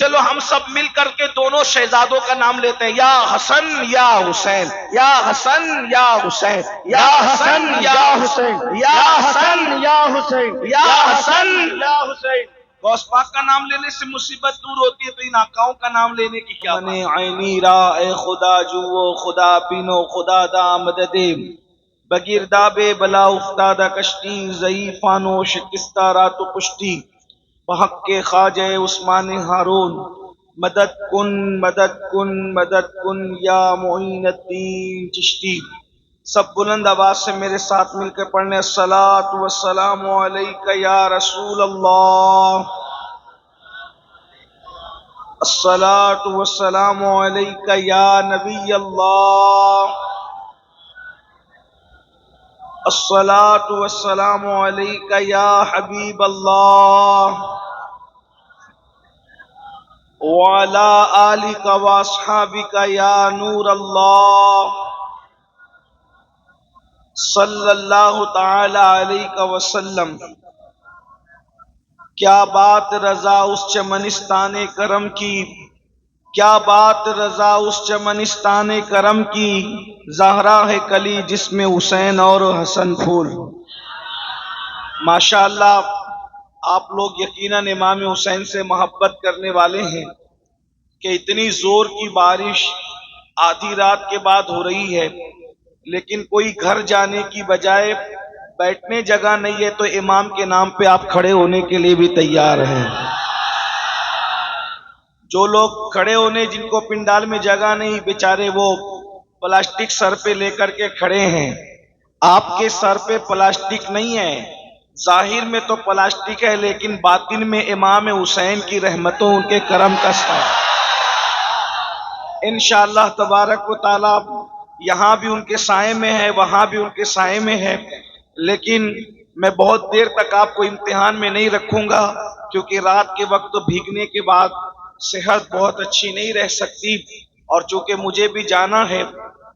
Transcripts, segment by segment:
چلو ہم سب مل کر کے دونوں شہزادوں کا نام لیتے ہیں، یا حسن یا حسین، یا حسن یا حسین، یا حسن یا حسین، یا حسن یا حسین، یا حسن یا حسین۔ غوث پاک کا نام لینے سے مصیبت دور ہوتی ہے، تو ان آقاؤں کا نام لینے کی کیا بات؟ عینی را اے خدا جو خدا بینو خدا دا مدد بگرداب بلا افتادہ کشتی، ضعیفانو شکستہ رات و پشتی، بحق کے خواجہ عثمان ہارون مدد کن مدد کن مدد کن یا معین الدین چشتی۔ سب بلند آواز سے میرے ساتھ مل کے پڑھنے، الصلاۃ والسلام علیک یا رسول اللہ، الصلاۃ والسلام علیک یا نبی اللہ، الصلاۃ والسلام علیک یا حبیب اللہ، وعلی آلک واصحابک یا نور اللہ، صلی اللہ تعالی علیہ وسلم۔ کیا بات رضا اس چمنستان کرم کی، کیا بات رضا اس چمنستان کرم کی، زہرا ہے کلی جس میں حسین اور حسن پھول۔ ماشاءاللہ آپ لوگ یقیناً امام حسین سے محبت کرنے والے ہیں کہ اتنی زور کی بارش آدھی رات کے بعد ہو رہی ہے، لیکن کوئی گھر جانے کی بجائے بیٹھنے جگہ نہیں ہے تو امام کے نام پہ آپ کھڑے ہونے کے لیے بھی تیار ہیں۔ جو لوگ کھڑے ہونے جن کو پنڈال میں جگہ نہیں، بیچارے وہ پلاسٹک سر پہ لے کر کے کھڑے ہیں۔ آپ کے سر پہ پلاسٹک نہیں ہے، ظاہر میں تو پلاسٹک ہے لیکن باطن میں امام حسین کی رحمتوں ان کے کرم کا سایہ۔ انشاءاللہ تبارک و تعالی یہاں بھی ان کے سائے میں ہے، وہاں بھی ان کے سائے میں ہے، لیکن میں بہت دیر تک آپ کو امتحان میں نہیں رکھوں گا کیونکہ رات کے وقت بھیگنے کے بعد صحت بہت اچھی نہیں رہ سکتی، اور چونکہ مجھے بھی جانا ہے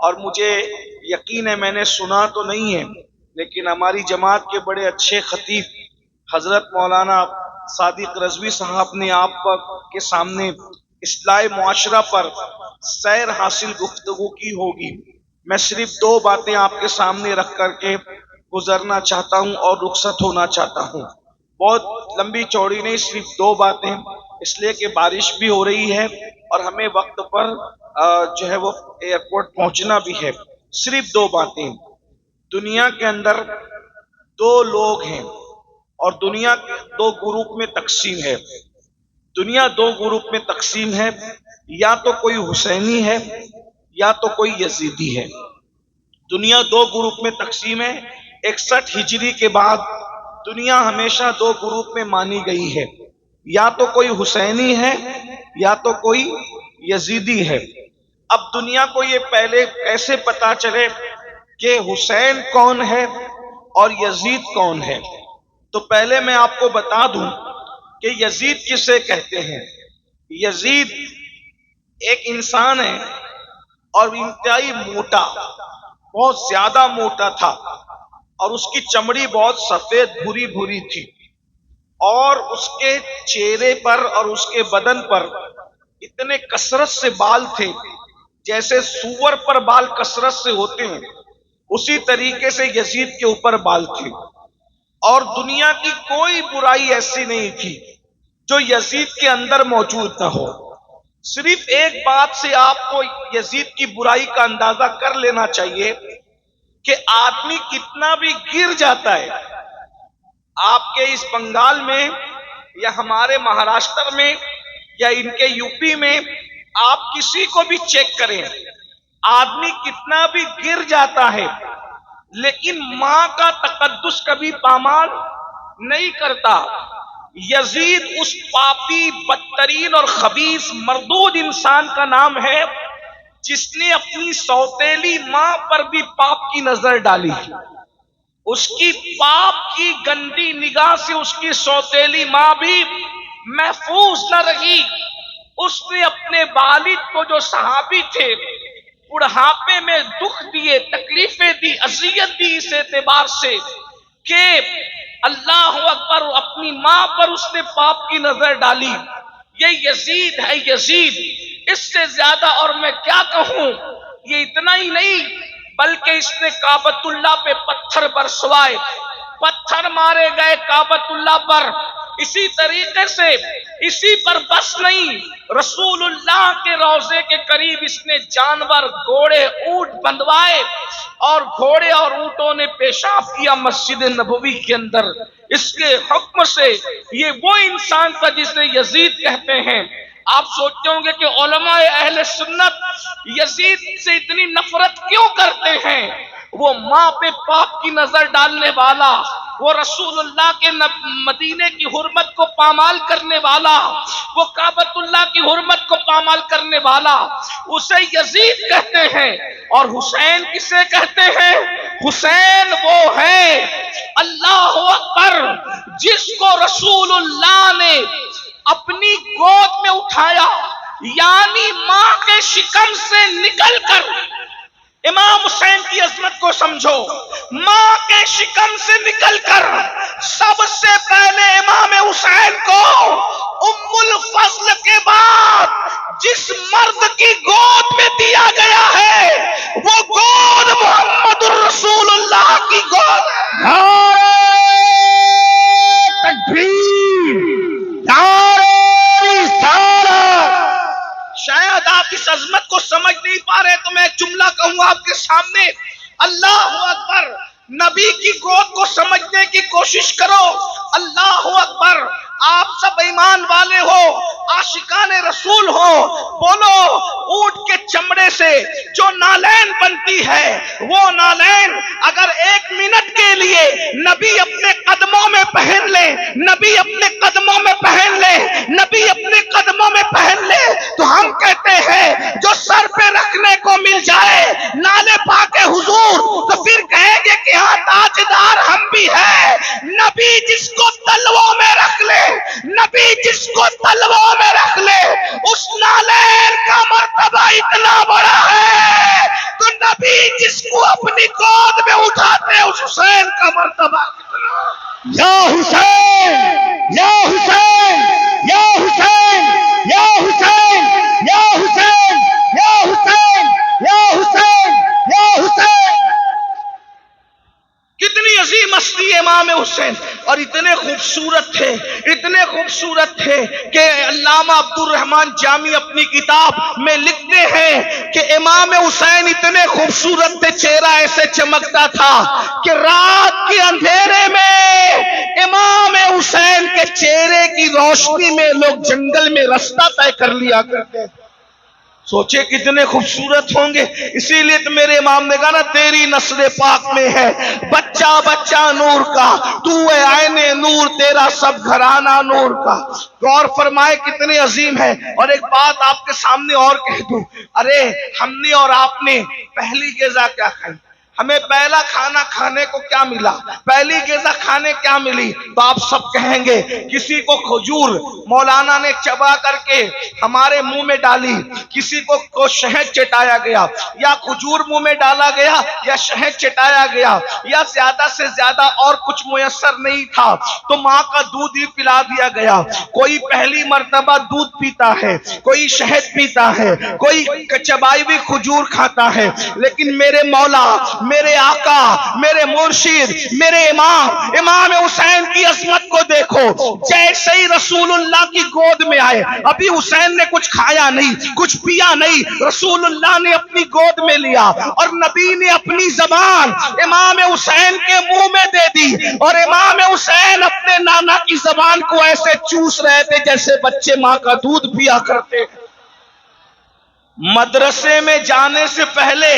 اور مجھے یقین ہے، میں نے سنا تو نہیں ہے لیکن ہماری جماعت کے بڑے اچھے خطیب حضرت مولانا صادق رضوی صاحب نے آپ کے سامنے اصلاح معاشرہ پر سیر حاصل گفتگو کی ہوگی۔ میں صرف دو باتیں آپ کے سامنے رکھ کر کے گزرنا چاہتا ہوں اور رخصت ہونا چاہتا ہوں، بہت لمبی چوڑی نہیں، صرف دو باتیں، اس لیے کہ بارش بھی ہو رہی ہے اور ہمیں وقت پر جو ہے وہ ایئرپورٹ پہنچنا بھی ہے۔ صرف دو باتیں۔ دنیا کے اندر دو لوگ ہیں اور دنیا دو گروپ میں تقسیم ہے، دنیا دو گروپ میں تقسیم ہے، یا تو کوئی حسینی ہے یا تو کوئی یزیدی ہے۔ دنیا دو گروپ میں تقسیم ہے۔ 61 ہجری کے بعد دنیا ہمیشہ دو گروپ میں مانی گئی ہے، یا تو کوئی حسینی ہے یا تو کوئی یزیدی ہے۔ اب دنیا کو یہ پہلے کیسے پتا چلے کہ حسین کون ہے اور یزید کون ہے؟ تو پہلے میں آپ کو بتا دوں کہ یزید کسے کہتے ہیں۔ یزید ایک انسان ہے اور انتہائی موٹا، بہت زیادہ موٹا تھا، اور اس کی چمڑی بہت سفید بھوری بھوری تھی، اور اس کے چہرے پر اور اس کے بدن پر اتنے کثرت سے بال تھے، جیسے سور پر بال کثرت سے ہوتے ہیں اسی طریقے سے یزید کے اوپر بال تھے، اور دنیا کی کوئی برائی ایسی نہیں تھی جو یزید کے اندر موجود نہ ہو۔ صرف ایک بات سے آپ کو یزید کی برائی کا اندازہ کر لینا چاہیے کہ آدمی کتنا بھی گر جاتا ہے، آپ کے اس بنگال میں یا ہمارے مہاراشٹر میں یا ان کے یو پی میں آپ کسی کو بھی چیک کریں، آدمی کتنا بھی گر جاتا ہے لیکن ماں کا تقدس کبھی پامال نہیں کرتا۔ یزید اس پاپی بدترین اور خبیث مردود انسان کا نام ہے جس نے اپنی سوتیلی ماں پر بھی پاپ کی نظر ڈالی، اس کی پاپ کی گندی نگاہ سے اس کی سوتیلی ماں بھی محفوظ نہ رہی۔ اس نے اپنے والد کو جو صحابی تھے بڑھاپے میں دکھ دیے، تکلیفیں دی، اذیت دی، اس اعتبار سے کہ اللہ اکبر، اپنی ماں پر اس نے پاپ کی نظر ڈالی، یہ یزید ہے یزید، اس سے زیادہ اور میں کیا کہوں۔ یہ اتنا ہی نہیں بلکہ اس نے کعبۃ اللہ پہ پتھر برسوائے، پتھر مارے گئے کعبۃ اللہ پر۔ اسی طریقے سے اسی پر بس نہیں، رسول اللہ کے روضے کے قریب اس نے جانور گھوڑے اونٹ بندھوائے، اور گھوڑے اور اونٹوں نے پیشاب کیا مسجد نبوی کے اندر۔ اس کے حکم سے یہ وہ انسان تھا جسے یزید کہتے ہیں۔ آپ سوچتے ہوں گے کہ علماء اہل سنت یزید سے اتنی نفرت کیوں کرتے ہیں؟ وہ ماں پہ پاپ کی نظر ڈالنے والا، وہ رسول اللہ کے مدینے کی حرمت کو پامال کرنے والا، وہ کعبۃ اللہ کی حرمت کو پامال کرنے والا، اسے یزید کہتے ہیں۔ اور حسین کسے کہتے ہیں؟ حسین وہ ہے، اللہ اکبر، جس کو رسول اللہ نے اپنی گود میں اٹھایا، یعنی ماں کے شکم سے نکل کر۔ امام حسین کی عظمت کو سمجھو، ماں کے شکم سے نکل کر سب سے پہلے امام حسین کو ام الفضل کے بعد جس مرد کی گود میں دیا گیا ہے وہ گود محمد الرسول اللہ کی گود ہے۔ تکبیر، شاید آپ اس عظمت کو سمجھ نہیں پا رہے تو میں ایک جملہ کہوں گا آپ کے سامنے، اللہ اکبر۔ نبی کی گود کو سمجھنے کی کوشش کرو، اللہ اکبر۔ آپ سب ایمان والے ہو، عاشقان رسول ہو، بولو اونٹ کے چمڑے سے جو نالین بنتی ہے، وہ نالین اگر 1 منٹ کے لیے نبی اپنے قدموں میں پہن لے، نبی اپنے قدموں میں پہن لے، نبی اپنے قدموں میں پہن لے، تو ہم کہتے ہیں جو سر پہ رکھنے کو مل جائے نالے پاک حضور، تو پھر کہیں گے کہ ہاں تاجدار ہم بھی ہیں۔ نبی جس کو تلووں میں رکھ لے، نبی جس کو تلووں میں رکھ لے، اس نالین کا مرتبہ اتنا بڑا ہے، تو نبی جس کو اپنی گود میں اٹھاتے اس حسین کا مرتبہ کتنا۔ یا حسین، یا حسین، یا حسین، یا حسین، یا حسین، یا حسین، یا حسین، یا حسین۔ کتنی عظیم ہستی امام حسین، اور اتنے خوبصورت تھے، اتنے خوبصورت تھے کہ علامہ عبد الرحمن جامی اپنی کتاب میں لکھتے ہیں کہ امام حسین اتنے خوبصورت تھے، چہرہ ایسے چمکتا تھا کہ رات کے اندھیرے میں امام حسین کے چہرے کی روشنی میں لوگ جنگل میں رستہ طے کر لیا کرتے تھے۔ سوچے کتنے خوبصورت ہوں گے۔ اسی لیے تو میرے امام نے کہا نا، تیری نسل پاک میں ہے بچہ بچہ نور کا، تو ہے عین نور، تیرا سب گھرانہ نور کا۔ غور فرمائے کتنے عظیم ہے۔ اور ایک بات آپ کے سامنے اور کہہ دوں، ارے ہم نے اور آپ نے پہلی غذا کیا کھائی؟ ہمیں پہلا کھانا کھانے کو کیا ملا؟ پہلی غذا کھانے کیا ملی؟ تو آپ سب کہیں گے کسی کو کھجور مولانا نے چبا کر کے ہمارے منہ میں ڈالی، کسی کو شہد چٹایا گیا، یا کھجور منہ میں ڈالا گیا، یا شہد چٹایا گیا، یا زیادہ سے زیادہ اور کچھ میسر نہیں تھا تو ماں کا دودھ ہی پلا دیا گیا۔ کوئی پہلی مرتبہ دودھ پیتا ہے، کوئی شہد پیتا ہے، کوئی چبائی ہوئی کھجور کھاتا ہے، لیکن میرے مولا، میرے آقا، میرے مرشد، میرے امام حسین کی عظمت کو دیکھو۔ جیسے ہی رسول اللہ کی گود میں آئے، ابھی حسین نے کچھ کھایا نہیں، کچھ پیا نہیں، رسول اللہ نے اپنی گود میں لیا اور نبی نے اپنی زبان امام حسین کے منہ میں دے دی، اور امام حسین اپنے نانا کی زبان کو ایسے چوس رہے تھے جیسے بچے ماں کا دودھ پیا کرتے۔ مدرسے میں جانے سے پہلے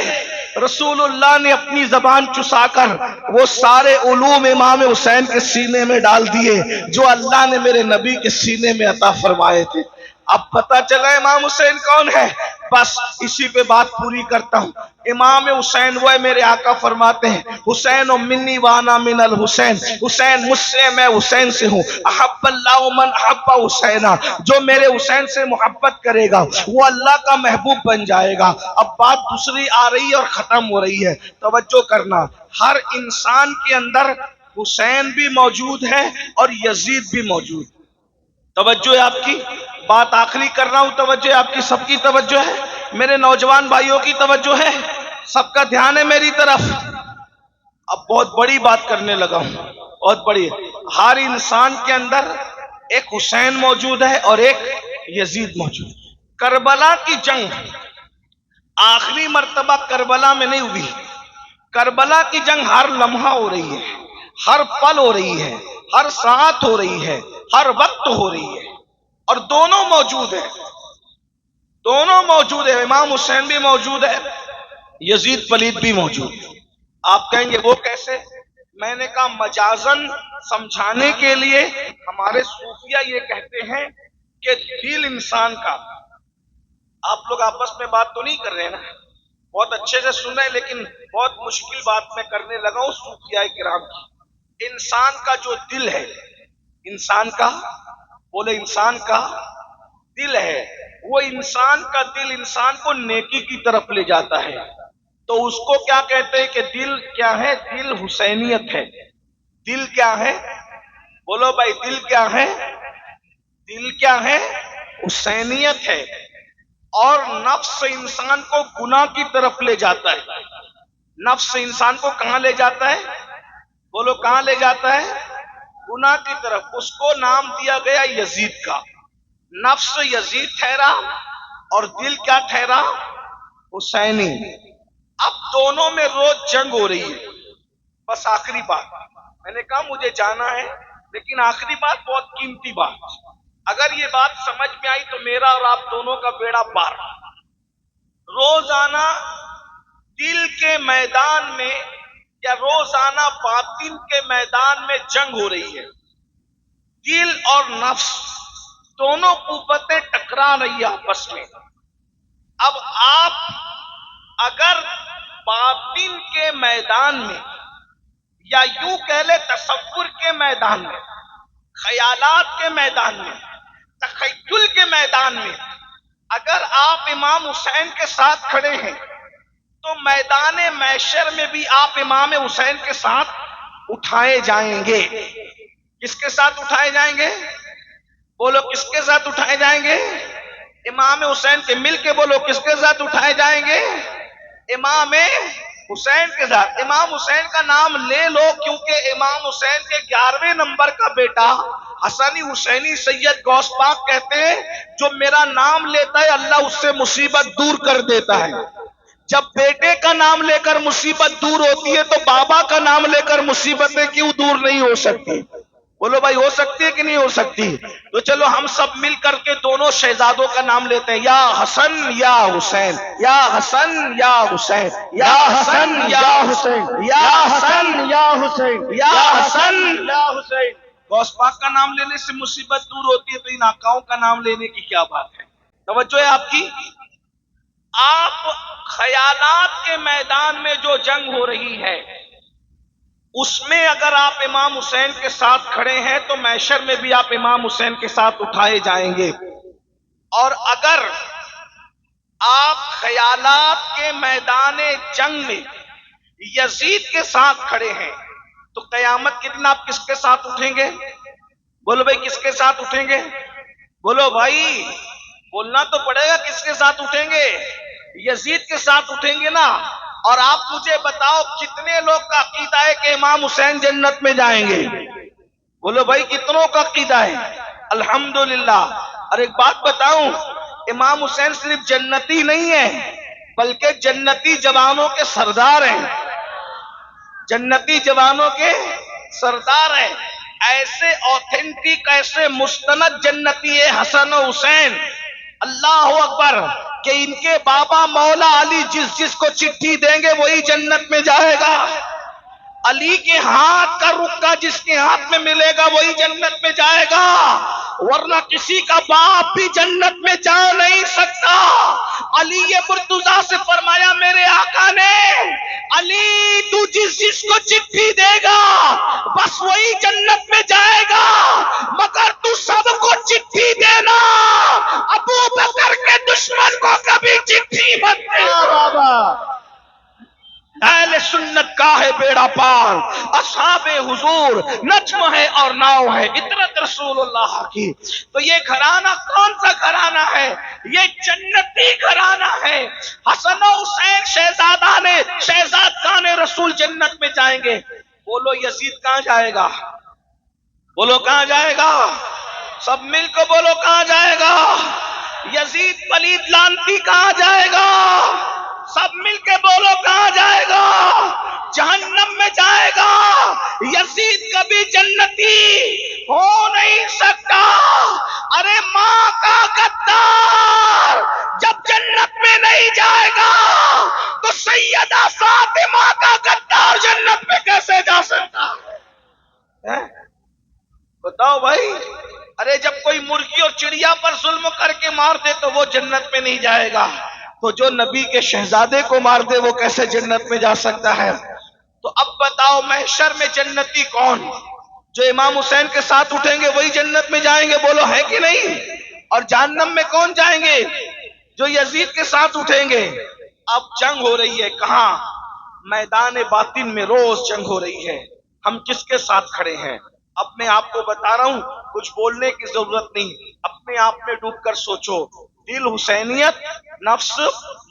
رسول اللہ نے اپنی زبان چسا کر وہ سارے علوم امام حسین کے سینے میں ڈال دیے جو اللہ نے میرے نبی کے سینے میں عطا فرمائے تھے۔ اب پتا چلا امام حسین کون ہے؟ بس اسی پہ بات پوری کرتا ہوں۔ امام حسین وہ ہے، میرے آقا فرماتے ہیں حسین منی وانا من الحسین، حسین مجھ سے، میں حسین سے ہوں۔ احب اللہ من احب حسینا، جو میرے حسین سے محبت کرے گا وہ اللہ کا محبوب بن جائے گا۔ اب بات دوسری آ رہی ہے اور ختم ہو رہی ہے، توجہ کرنا۔ ہر انسان کے اندر حسین بھی موجود ہے اور یزید بھی موجود ہے۔ توجہ ہے آپ کی؟ بات آخری کر رہا ہوں، توجہ ہے آپ کی؟ سب کی توجہ ہے؟ میرے نوجوان بھائیوں کی توجہ ہے؟ سب کا دھیان ہے میری طرف؟ اب بہت بڑی بات کرنے لگا ہوں، بہت بڑی۔ ہر انسان کے اندر ایک حسین موجود ہے اور ایک یزید موجود ہے۔ کربلا کی جنگ آخری مرتبہ کربلا میں نہیں ہوئی، کربلا کی جنگ ہر لمحہ ہو رہی ہے، ہر پل ہو رہی ہے، ہر ساعت ہو رہی ہے، ہر وقت ہو رہی ہے، اور دونوں موجود ہیں، دونوں موجود ہیں۔ امام حسین بھی موجود ہے، یزید پلید بھی موجود ہے۔ آپ کہیں گے وہ کیسے؟ میں نے کہا مجازن سمجھانے کے لیے ہمارے صوفیہ یہ کہتے ہیں کہ دل انسان کا، آپ لوگ آپس میں بات تو نہیں کر رہے ہیں نا، بہت اچھے سے سن رہے ہیں، لیکن بہت مشکل بات میں کرنے لگا ہوں صوفیاء کرام کی۔ انسان کا جو دل ہے، انسان کا، بولے انسان کا دل ہے، وہ انسان کا دل انسان کو نیکی کی طرف لے جاتا ہے۔ تو اس کو کیا کہتے ہیں کہ دل کیا ہے؟ دل حسینیت ہے۔ دل کیا ہے؟ بولو بھائی، دل کیا ہے؟ دل کیا ہے؟ حسینیت ہے۔ اور نفس انسان کو گناہ کی طرف لے جاتا ہے۔ نفس انسان کو کہاں لے جاتا ہے؟ بولو کہاں لے جاتا ہے؟ گناہ کی طرف۔ اس کو نام دیا گیا یزید کا۔ نفس یزید ٹھہرا اور دل کیا ٹھہرا؟ حسینی۔ اب دونوں میں روز جنگ ہو رہی ہے۔ بس آخری بات، میں نے کہا مجھے جانا ہے، لیکن آخری بات بہت قیمتی بات، اگر یہ بات سمجھ میں آئی تو میرا اور آپ دونوں کا بیڑا پار۔ روزانہ دل کے میدان میں یا روزانہ باطن کے میدان میں جنگ ہو رہی ہے۔ دل اور نفس دونوں قوتیں ٹکرا رہی ہیں آپس میں۔ اب آپ اگر باطن کے میدان میں، یا یوں کہہ لے تصور کے میدان میں، خیالات کے میدان میں، تخیل کے میدان میں، اگر آپ امام حسین کے ساتھ کھڑے ہیں تو میدان محشر میں بھی آپ امام حسین کے ساتھ اٹھائے جائیں گے۔ کس کے ساتھ اٹھائے جائیں گے؟ بولو کس کے ساتھ اٹھائے جائیں گے؟ امام حسین کے۔ مل کے بولو کس کے ساتھ اٹھائے جائیں گے؟ امام حسین کے ساتھ۔ امام حسین کا نام لے لو، کیونکہ امام حسین کے 11ویں نمبر کا بیٹا حسنی حسینی سید غوث پاک کہتے ہیں جو میرا نام لیتا ہے اللہ اس سے مصیبت دور کر دیتا ہے۔ جب بیٹے کا نام لے کر مصیبت دور ہوتی ہے تو بابا کا نام لے کر مصیبتیں کیوں دور نہیں ہو سکتی؟ بولو بھائی، ہو سکتی ہے کہ نہیں ہو سکتی؟ تو چلو ہم سب مل کر کے دونوں شہزادوں کا نام لیتے ہیں، یا حسن یا حسین، یا حسن یا حسین، یا حسن یا حسین، یا حسن یا حسین، یا حسن یا حسین۔ غوث پاک کا نام لینے سے مصیبت دور ہوتی ہے تو ان آقاؤں کا نام لینے کی کیا بات ہے؟ توجہ ہے آپ کی؟ آپ خیالات کے میدان میں جو جنگ ہو رہی ہے اس میں اگر آپ امام حسین کے ساتھ کھڑے ہیں تو محشر میں بھی آپ امام حسین کے ساتھ اٹھائے جائیں گے۔ اور اگر آپ خیالات کے میدان جنگ میں یزید کے ساتھ کھڑے ہیں تو قیامت کے دن آپ کس کے ساتھ اٹھیں گے؟ بولو بھائی کس کے ساتھ اٹھیں گے؟ بولو بھائی، بولنا تو پڑے گا کس کے ساتھ اٹھیں گے؟ یزید کے ساتھ اٹھیں گے نا۔ اور آپ مجھے بتاؤ کتنے لوگ کا عقیدہ ہے کہ امام حسین جنت میں جائیں گے؟ بولو بھائی کتنوں کا عقیدہ ہے؟ الحمدللہ۔ اور ایک بات بتاؤں، امام حسین صرف جنتی نہیں ہے بلکہ جنتی جوانوں کے سردار ہیں، جنتی جوانوں کے سردار ہیں۔ ایسے اوتھینٹک، ایسے مستند جنتی ہے حسن و حسین، اللہ اکبر، کہ ان کے بابا مولا علی جس کو چٹھی دیں گے وہی جنت میں جائے گا۔ علی کے ہاتھ کا رکا جس کے ہاتھ میں ملے گا وہی جنت میں جائے گا، ورنہ کسی کا باپ بھی جنت میں جا نہیں سکتا۔ علی مرتضیٰ سے فرمایا میرے آقا نے، علی تو جس کو چٹھی دے گا بس وہی جنت میں جائے گا، مگر تو سب کو چٹھی دینا، ابو بکر کے دشمن کو کبھی چٹھی مت دینا۔ اہل سنت کا ہے بیڑا پار، اصحاب حضور نجم ہے اور ناؤ ہے، اطرت رسول اللہ کی۔ تو یہ گھرانہ کون سا گھرانہ ہے؟ یہ جنتی گھرانہ ہے۔ حسن و حسین شہزادگان رسول جنت میں جائیں گے۔ بولو یزید کہاں جائے گا؟ بولو کہاں جائے گا؟ سب مل کو بولو کہاں جائے گا؟ یزید پلید لانتی کہاں جائے گا؟ سب مل کے بولو کہاں جائے گا؟ جہنم میں جائے گا۔ یزید کبھی جنتی ہو نہیں سکتا۔ ارے ماں کا غدار جب جنت میں نہیں جائے گا تو سیدہ فاطمہ کا غدار جنت میں کیسے جا سکتا ہے؟ بتاؤ بھائی۔ ارے جب کوئی مرغی اور چڑیا پر ظلم کر کے مار دے تو وہ جنت میں نہیں جائے گا، تو جو نبی کے شہزادے کو مار دے وہ کیسے جنت میں جا سکتا ہے؟ تو اب بتاؤ محشر میں جنتی کون؟ جو امام حسین کے ساتھ اٹھیں گے وہی جنت میں جائیں گے، بولو ہے کہ نہیں؟ اور جہنم میں کون جائیں گے؟ جو یزید کے ساتھ اٹھیں گے۔ اب جنگ ہو رہی ہے کہاں؟ میدان باطن میں روز جنگ ہو رہی ہے۔ ہم کس کے ساتھ کھڑے ہیں؟ اب میں آپ کو بتا رہا ہوں، کچھ بولنے کی ضرورت نہیں، اپنے آپ میں ڈوب کر سوچو۔ دل حسینیت، نفس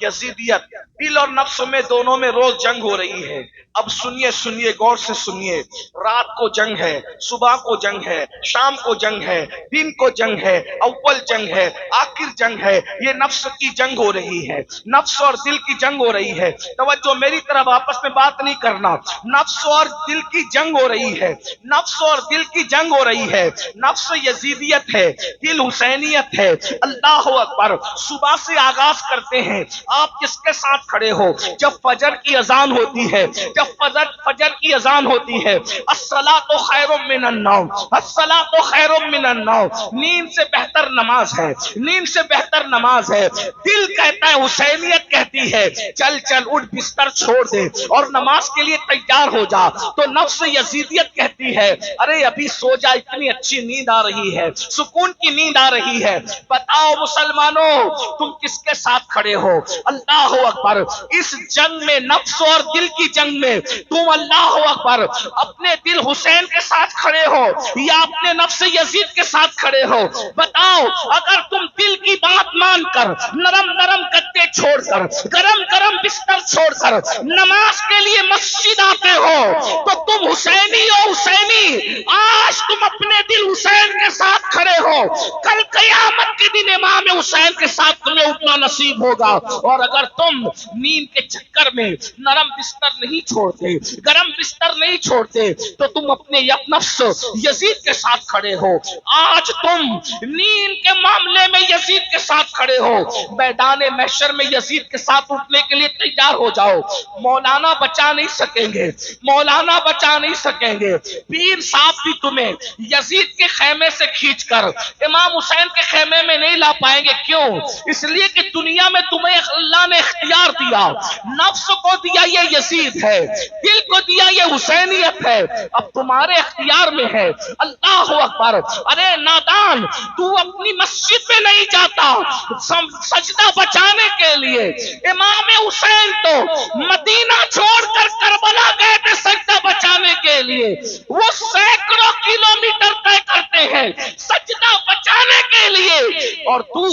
یزیدیت، دل اور نفس میں دونوں میں روز جنگ ہو رہی ہے۔ اب سنیے غور سے سنیے، رات کو جنگ ہے، صبح کو جنگ ہے، شام کو جنگ ہے، دن کو جنگ ہے، اول جنگ ہے، آخر جنگ ہے۔ یہ نفس کی جنگ ہو رہی ہے، نفس اور دل کی جنگ ہو رہی ہے۔ توجہ میری طرف، آپس میں بات نہیں کرنا۔ نفس اور دل کی جنگ ہو رہی ہے، نفس اور دل کی جنگ ہو رہی ہے۔ نفس یزیدیت ہے، دل حسینیت ہے۔ اللہ اکبر۔ صبح سے آغاز کرتے ہیں، آپ کس کے ساتھ کھڑے ہو؟ جب فجر کی اذان ہوتی ہے، جب فجر کی اذان ہوتی ہے، الصلاۃ خیر من النوم، الصلاۃ خیر من النوم، نیند سے بہتر نماز ہے، نیند سے بہتر نماز ہے۔ دل کہتا ہے، حسینیت کہتی ہے چل چل اٹھ بستر چھوڑ دے اور نماز کے لیے تیار ہو جا۔ تو نفس یزیدیت کہتی ہے ارے ابھی سو جا، اتنی اچھی نیند آ رہی ہے، سکون کی نیند آ رہی ہے۔ بتاؤ مسلمانوں تم کس کے ساتھ کھڑے ہو؟ اللہ اکبر۔ اس جنگ میں، نفس اور دل کی جنگ میں، تم اللہ اکبر اپنے دل حسین کے ساتھ کھڑے ہو یا اپنے نفس یزید کے ساتھ کھڑے ہو؟ بتاؤ، اگر تم دل کی بات مان کر، نرم نرم گدے چھوڑ کر، گرم گرم بستر چھوڑ کر نماز کے لیے مسجد آتے ہو تو تم حسینی ہو، حسینی۔ آج تم اپنے دل حسین کے ساتھ کھڑے ہو، کل قیامت کے دن امام حسین کے ساتھ تمہیں اٹھنا نصیب ہوگا۔ اور اگر تم نیند کے چکر میں نرم بستر نہیں چھوڑتے، گرم بستر نہیں چھوڑتے، تو تم اپنے نفس یزید کے ساتھ کھڑے ہو۔ آج تم نیند کے معاملے میں یزید کے ساتھ کھڑے ہو، میدان محشر میں یزید کے ساتھ اٹھنے کے لیے تیار ہو جاؤ۔ مولانا بچا نہیں سکیں گے، مولانا بچا نہیں سکیں گے، پیر صاحب بھی تمہیں یزید کے خیمے سے کھینچ کر امام حسین کے خیمے میں نہیں لا پائیں گے۔ کیوں؟ اس لیے کہ دنیا میں تمہیں اللہ نے اختیار دیا، نفس کو دیا یہ یزید ہے، دل کو دیا یہ حسینیت ہے، اب تمہارے اختیار میں ہے۔ اللہ اکبر۔ ارے نادان، تو اپنی مسجد میں نہیں جاتا سجدہ بچانے کے لیے، امام حسین تو مدینہ چھوڑ کر کربلا گئے تھے سجدہ بچانے کے لیے، وہ سینکڑوں کلومیٹر طے کرتے ہیں سجدہ بچانے کے لیے، اور تو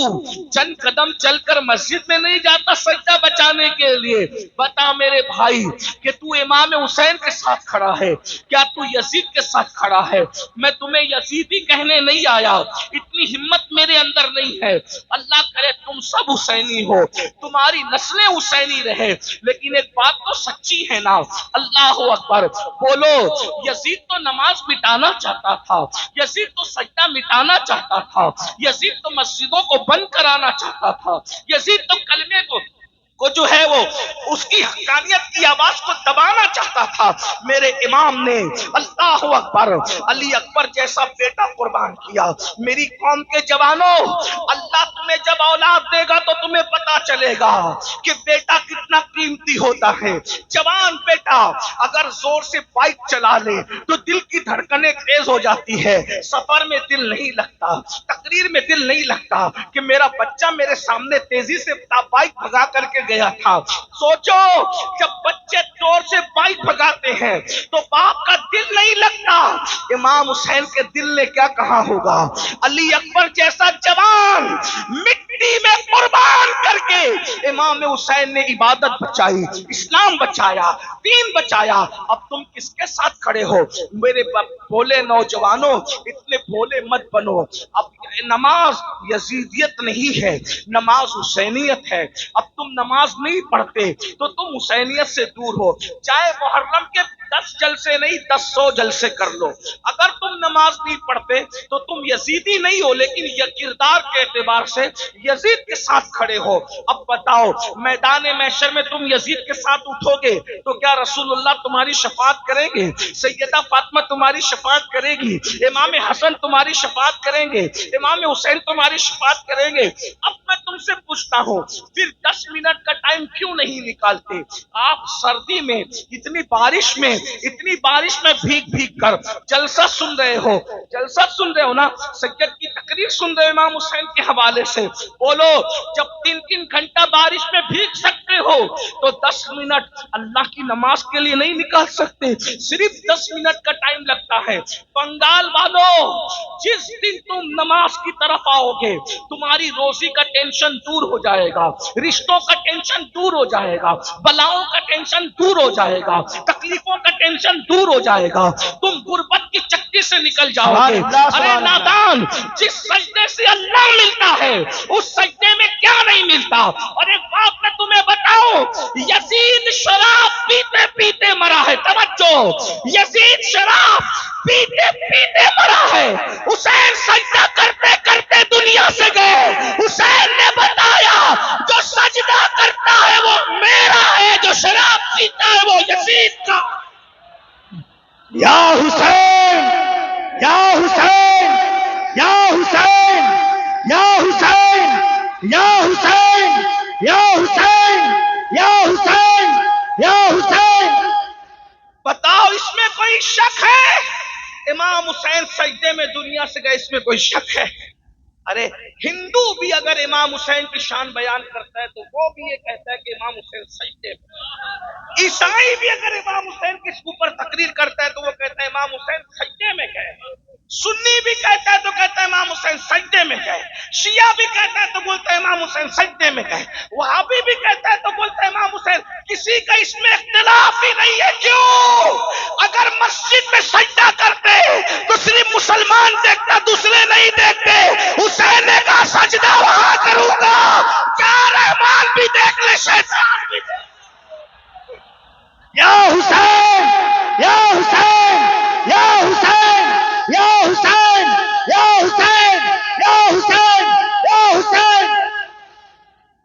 چند قدم چل کر مسجد میں نہیں جاتا سجدہ بچانے کے لیے۔ بتا میرے بھائی کہ تو امام حسین کے ساتھ کھڑا ہے، کیا تو یزید کے ساتھ کھڑا ہے؟ میں تمہیں یزیدی کہنے نہیں آیا، اتنی ہمت میرے اندر نہیں ہے۔ اللہ کرے تم سب حسینی ہو، تمہاری نسلیں حسینی رہے، لیکن ایک بات تو سچی ہے نا۔ اللہ اکبر۔ بولو، یزید تو نماز مٹانا چاہتا تھا، یزید تو سجدہ مٹانا چاہتا تھا، یزید تو مسجدوں کو بند کرانا چاہتا تھا، یزید تو کلمے کو جو ہے وہ اس کی حقانیت کی آواز کو دبانا چاہتا تھا۔ میرے امام نے اللہ اکبر علی اکبر جیسا بیٹا قربان کیا۔ میری قوم کے جوانوں، اللہ تمہیں جب اولاد دے گا تو تمہیں پتا چلے گا کہ بیٹا کتنا قیمتی ہوتا ہے۔ جوان بیٹا اگر زور سے بائک چلا لے تو دل کی دھڑکنیں تیز ہو جاتی ہے، سفر میں دل نہیں لگتا، تقریر میں دل نہیں لگتا کہ میرا بچہ میرے سامنے تیزی سے بائک بھگا کر کے گیا تھا۔ سوچو، جب بچے زور سے بائک بھگاتے ہیں تو باپ کا دل نہیں لگتا. امام حسین کے دل نے کیا کہا ہوگا؟ علی اکبر جیسا جوان مٹی میں قربان کر کے امام حسین نے عبادت بچائی، اسلام بچایا، دین بچایا. اب تم کس کے ساتھ کھڑے ہو؟ میرے بھولے نوجوانوں، اتنے بھولے مت بنو. اب نماز یزیدیت نہیں ہے، نماز حسینیت ہے. اب تم نماز نہیں پڑھتے تو تم حسینیت سے دور ہو. چاہے محرم کے 10 جلسے نہیں 10 جلسے کر لو، اگر تم نماز نہیں پڑھتے تو تم یزیدی نہیں ہو، لیکن یہ کردار کے اعتبار سے یزید کے ساتھ کھڑے ہو. اب بتاؤ، میدان محشر میں تم یزید کے ساتھ اٹھو گے تو کیا رسول اللہ تمہاری شفاعت کریں گے؟ سیدہ فاطمہ تمہاری شفاعت کرے گی؟ امام حسن تمہاری شفاعت کریں گے؟ امام حسین تمہاری شفاعت کریں گے؟ اب میں تم سے پوچھتا ہوں، پھر 10 منٹ کا ٹائم کیوں نہیں نکالتے؟ آپ سردی میں اتنی بارش میں بھیگ بھیگ کر جلسہ سن رہے ہو، نا، سید کی تقریر سن رہے ہو امام حسین کے حوالے سے. بولو، جب 3 گھنٹہ بارش میں بھیگ سکتے ہو تو 10 منٹ اللہ کی نماز کے لیے نہیں نکال سکتے؟ صرف 10 منٹ کا ٹائم لگتا ہے. بنگال والوں، جس دن تم نماز کی طرف آؤ گے تمہاری روزی کا ٹینشن دور ہو جائے گا، رشتوں کا ٹینشن دور ہو جائے گا، بلاؤں کا ٹینشن دور ہو جائے گا، تکلیفوں کا ٹینشن دور ہو جائے گا. تم غربت کی چکی سے نکل جاؤ گے. ارے نادان، جس سجدے سے اللہ ملتا ہے اس سجدے میں کیا نہیں ملتا؟ اور ایک بات میں تمہیں بتاؤں، یزید شراب پیتے پیتے مرا ہے. توجہ، یزید شراب پیتے پیتے مرا ہے. حسین سجدہ کرتے کرتے دنیا سے گئے. حسین نے بتایا جو سجدہ کرتا ہے وہ میرا ہے، جو شراب پیتا ہے وہ یزید کا. یا حسین، یا حسین، یا حسین، یا حسین، یا حسین، یا حسین، یا حسین، یا حسین. بتاؤ، اس میں کوئی شک ہے؟ امام حسین سجدے میں دنیا سے گئے، اس میں کوئی شک ہے؟ ارے ہندو بھی اگر امام حسین کی شان بیان کرتا ہے تو وہ بھی یہ کہتا ہے کہ امام حسین سجدے میں. عیسائی بھی اگر امام حسین کی اوپر تقریر کرتا ہے تو وہ کہتا ہے امام حسین سجدے میں گئے. سنی بھی کہتا ہے تو کہتا ہے امام حسین سجدے میں گئے. شیعہ بھی کہتا ہے تو بولتا ہے امام حسین سجدے میں گئے. وہابی بھی کہتا ہے تو بولتا ہے امام حسین. کسی کا اس میں اختلاف ہی نہیں ہے. کیوں؟ اگر مسجد میں سجدہ کرتے تو صرف مسلمان دیکھتا، دوسرے نہیں دیکھتے. حسین نے کہا سجدہ وہاں کروں گا کیا رحمان بھی دیکھ لے، شیطان بھی دیکھ. یا حسین، یا حسین، یا حسین، یا حسین، یا حسین، یا حسین، یا حسین.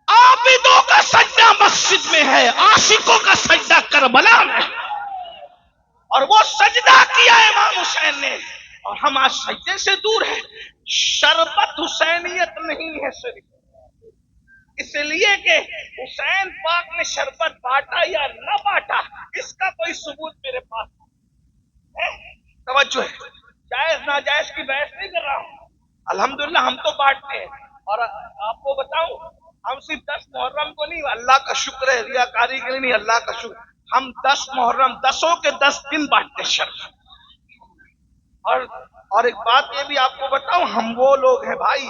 عابدوں کا سجدہ مسجد میں ہے، عاشقوں کا سجدہ کربلا میں. اور وہ سجدہ کیا امام حسین نے، اور ہم آج سجدے سے دور ہیں. شربت حسینیت نہیں ہے صرف اس لیے کہ حسین پاک نے شربت بانٹا یا نہ بانٹا اس کا کوئی ثبوت میرے پاس ہے. توجہ ہے، جائز ناجائز کی بحث نہیں کر رہا ہوں. الحمدللہ ہم تو بانٹتے ہیں. اور آپ کو بتاؤں، ہم صرف 10 محرم کو نہیں، اللہ کا شکر ہے، ریاکاری کے لیے نہیں، اللہ کا شکر، ہم 10 محرم 10 کے 10 دن بانٹتے شربت. اور ایک بات یہ بھی آپ کو بتاؤں، ہم وہ لوگ ہیں بھائی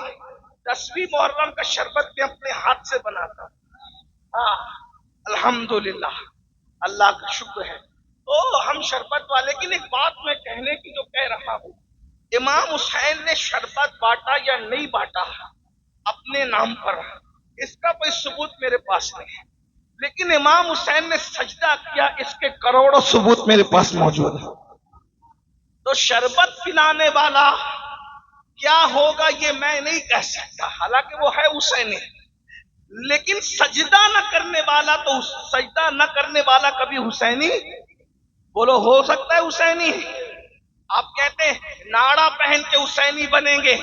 10ویں محرم کا شربت بھی اپنے ہاتھ سے بناتا. ہاں الحمدللہ، اللہ کا شکر ہے. تو ہم شربت والے. لیکن ایک بات میں کہنے کی جو کہہ رہا ہوں، امام حسین نے شربت بانٹا یا نہیں بانٹا اپنے نام پر، اس کا کوئی ثبوت میرے پاس نہیں ہے. لیکن امام حسین نے سجدہ کیا، اس کے کروڑوں ثبوت میرے پاس موجود ہے. تو شربت پلانے والا کیا ہوگا یہ میں نہیں کہہ سکتا، حالانکہ وہ ہے حسینی. لیکن سجدہ نہ کرنے والا، تو سجدہ نہ کرنے والا کبھی حسینی؟ بولو، ہو سکتا ہے حسینی؟ آپ کہتے ہیں ناڑا پہن کے حسینی بنیں گے،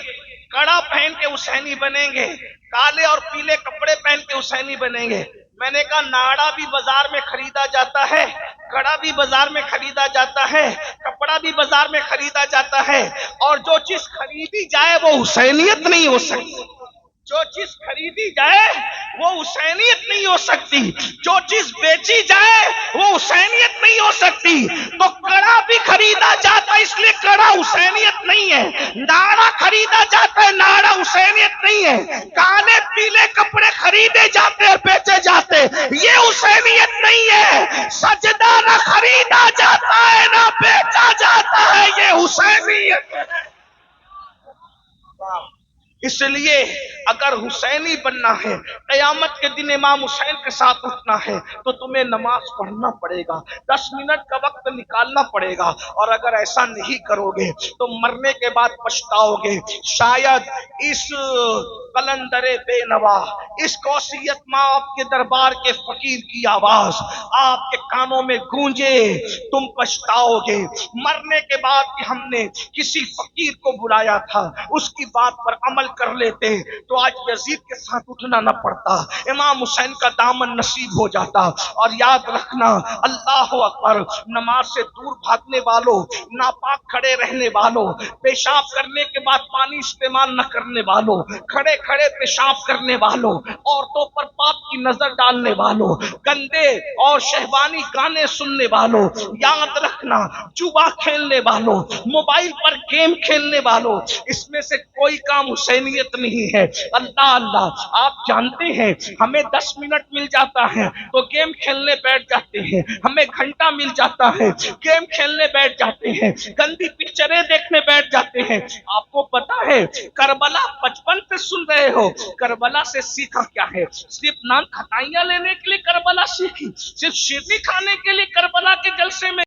کڑا پہن کے حسینی بنیں گے، کالے اور پیلے کپڑے پہن کے حسینی بنیں گے. میں نے کہا ناڑا بھی بازار میں خریدا جاتا ہے، کڑا بھی بازار میں خریدا جاتا ہے، کپڑا بھی بازار میں خریدا جاتا ہے، اور جو چیز خریدی جائے وہ حسینیت نہیں ہو سکتی. جو چیز خریدی جائے وہ حسینیت نہیں ہو سکتی. جو چیز بیچی جائے وہ حسینیت نہیں ہو سکتی. تو کڑا بھی خریدا جاتا ہے اس لیے کڑا حسینیت نہیں ہے. ناڑا خریدا جاتا ہے ناڑا حسینیت نہیں ہے. کالے پیلے کپڑے خریدے جاتے اور بیچے جاتے یہ حسینیت نہیں ہے. سجدہ نہ خریدا جاتا ہے نہ بیچا جاتا ہے یہ حسینیت ہے. اس لیے اگر حسینی بننا ہے، قیامت کے دن امام حسین کے ساتھ اٹھنا ہے تو تمہیں نماز پڑھنا پڑے گا، 10 منٹ کا وقت نکالنا پڑے گا. اور اگر ایسا نہیں کرو گے تو مرنے کے بعد پچھتاؤ گے. شاید اس قلندر بے نوا، اس کوثیت مآب کے دربار کے فقیر کی آواز آپ کے کانوں میں گونجے، تم پچھتاؤ گے. مرنے کے بعد کہ ہم نے کسی فقیر کو بلایا تھا اس کی بات پر عمل کر لیتے تو آج یزید کے ساتھ اٹھنا نہ پڑتا، امام حسین کا دامن نصیب ہو جاتا. اور یاد رکھنا، اللہ اکبر، نماز سے دور بھاگنے والوں، ناپاک کھڑے رہنے والوں، پیشاب کرنے کے بعد پانی استعمال نہ کرنے والوں، کھڑے کھڑے پیشاب کرنے والوں، عورتوں پر پاپ کی نظر ڈالنے والوں، گندے اور شہوانی گانے سننے والوں، یاد رکھنا جوا کھیلنے والوں، موبائل پر گیم کھیلنے والوں، اس میں سے کوئی کام حسینیت نہیں ہے. اللہ اللہ، آپ جانتے ہیں ہمیں 10 منٹ مل جاتا ہے تو گیم کھیلنے بیٹھ جاتے ہیں، ہمیں گھنٹہ مل جاتا ہے گیم کھیلنے بیٹھ جاتے ہیں، گندی پکچریں دیکھنے بیٹھ جاتے ہیں. آپ کو پتا ہے کربلا 55 سے سن رہے ہو، کربلا سے سیکھا کیا ہے؟ صرف نان کھٹائیاں لینے کے لیے کربلا سیکھی؟ صرف شیرنی کھانے کے لیے کربلا کے جلسے میں